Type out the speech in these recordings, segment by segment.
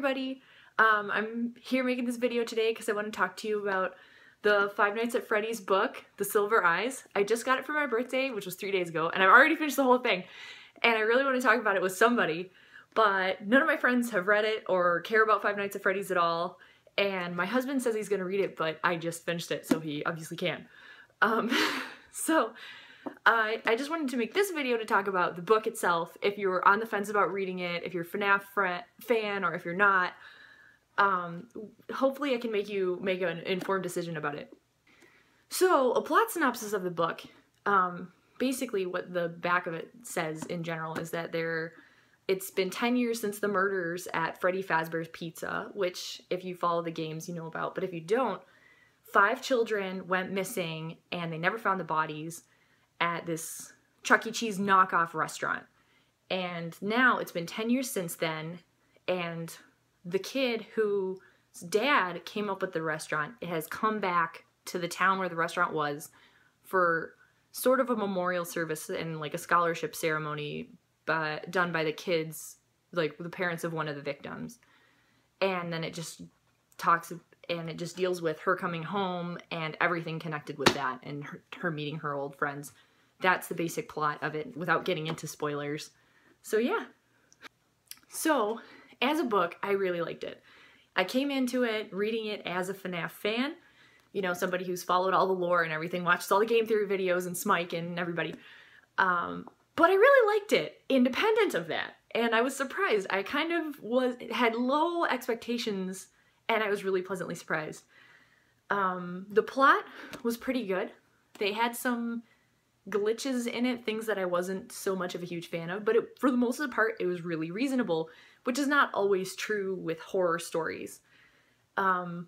everybody. I'm here making this video today because I want to talk to you about the Five Nights at Freddy's book, The Silver Eyes. I just got it for my birthday, which was 3 days ago, and I've already finished the whole thing. And I really want to talk about it with somebody, but none of my friends have read it or care about Five Nights at Freddy's at all. And my husband says he's going to read it, but I just finished it, so he obviously can. I just wanted to make this video to talk about the book itself. If you're on the fence about reading it, if you're a FNAF fan, or if you're not, hopefully I can make you make an informed decision about it. So, a plot synopsis of the book, basically what the back of it says in general is that it's been 10 years since the murders at Freddy Fazbear's Pizza, which if you follow the games you know about, but if you don't, 5 children went missing and they never found the bodies at this Chuck E. Cheese knockoff restaurant. And now it's been 10 years since then, and the kid whose dad came up with the restaurant has come back to the town where the restaurant was for sort of a memorial service and like a scholarship ceremony done by the kids, like the parents of one of the victims. And then it just deals with her coming home and everything connected with that and her meeting her old friends. That's the basic plot of it without getting into spoilers. So yeah. So, as a book, I really liked it. I came into it reading it as a FNAF fan. You know, somebody who's followed all the lore and everything, watched all the game theory videos and Smike and everybody. But I really liked it, independent of that. And I was surprised. I kind of had low expectations, and I was really pleasantly surprised. The plot was pretty good. They had some glitches in it, things that I wasn't so much of a huge fan of, but for the most of the part, it was really reasonable, which is not always true with horror stories. Most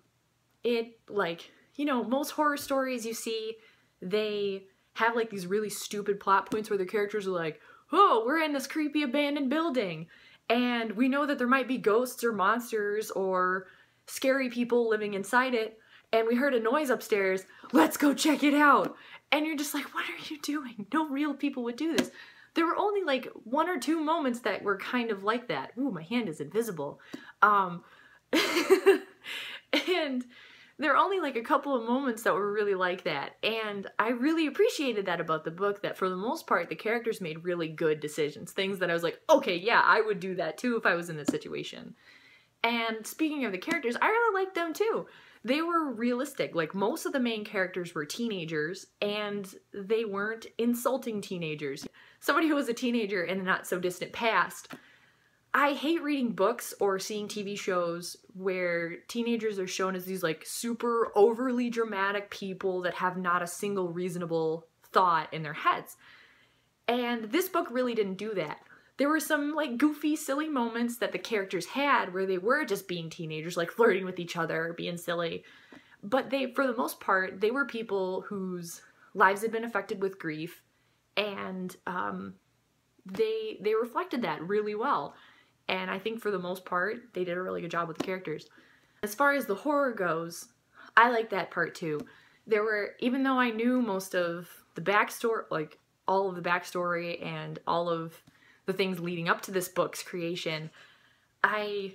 horror stories you see, they have like these really stupid plot points where the characters are like, oh, we're in this creepy abandoned building, and we know that there might be ghosts or monsters or scary people living inside it, and we heard a noise upstairs, let's go check it out. And you're just like, what are you doing? No real people would do this. There were only like 1 or 2 moments that were kind of like that. Ooh, my hand is invisible. And there were only like a couple of moments that were really like that. And I really appreciated that about the book, that for the most part, the characters made really good decisions. Things that I was like, okay, yeah, I would do that too if I was in this situation. And speaking of the characters, I really liked them too. They were realistic. Like, most of the main characters were teenagers, and they weren't insulting teenagers. Somebody who was a teenager in the not-so-distant past, I hate reading books or seeing TV shows where teenagers are shown as these, like, super overly dramatic people that have not a single reasonable thought in their heads. And this book really didn't do that. There were some, like, goofy, silly moments that the characters had where they were just being teenagers, like flirting with each other, being silly. But for the most part, they were people whose lives had been affected with grief, and they reflected that really well. And I think for the most part, they did a really good job with the characters. As far as the horror goes, I liked that part too. Even though I knew most of the backstory, like all of the backstory and all of the things leading up to this book's creation, I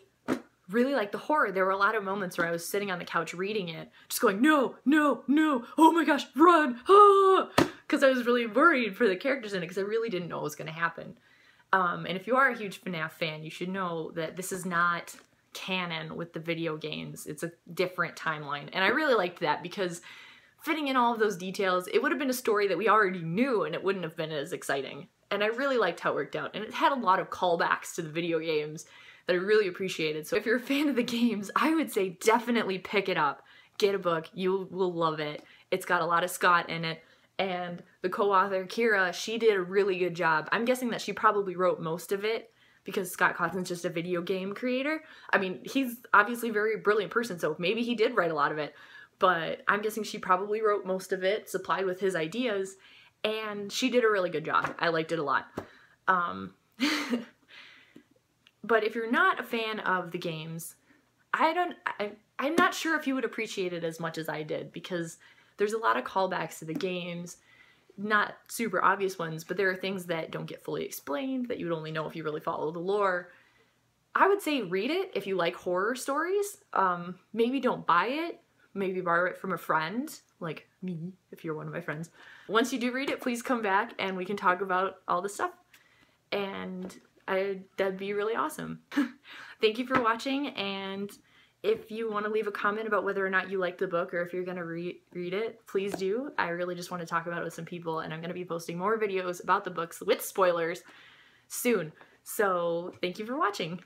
really liked the horror. There were a lot of moments where I was sitting on the couch reading it, just going, no, no, no, oh my gosh, run, ah! Because I was really worried for the characters in it, because I really didn't know what was going to happen. And if you are a huge FNAF fan, you should know that this is not canon with the video games. It's a different timeline. And I really liked that, because fitting in all of those details, it would have been a story that we already knew, and it wouldn't have been as exciting. And I really liked how it worked out. And it had a lot of callbacks to the video games that I really appreciated. So if you're a fan of the games, I would say definitely pick it up. Get a book. You will love it. It's got a lot of Scott in it. And the co-author, Kira, she did a really good job. I'm guessing that she probably wrote most of it, because Scott Cawthon's just a video game creator. I mean, he's obviously a very brilliant person, so maybe he did write a lot of it. But I'm guessing she probably wrote most of it, supplied with his ideas. And she did a really good job. I liked it a lot. But if you're not a fan of the games, I'm not sure if you would appreciate it as much as I did, because there's a lot of callbacks to the games. Not super obvious ones, but there are things that don't get fully explained that you would only know if you really follow the lore. I would say read it if you like horror stories. Maybe don't buy it. Maybe borrow it from a friend, like me, if you're one of my friends. Once you do read it, please come back and we can talk about all the stuff. And that'd be really awesome. Thank you for watching, and if you want to leave a comment about whether or not you like the book or if you're going to read it, please do. I really just want to talk about it with some people, and I'm going to be posting more videos about the books with spoilers soon. So thank you for watching.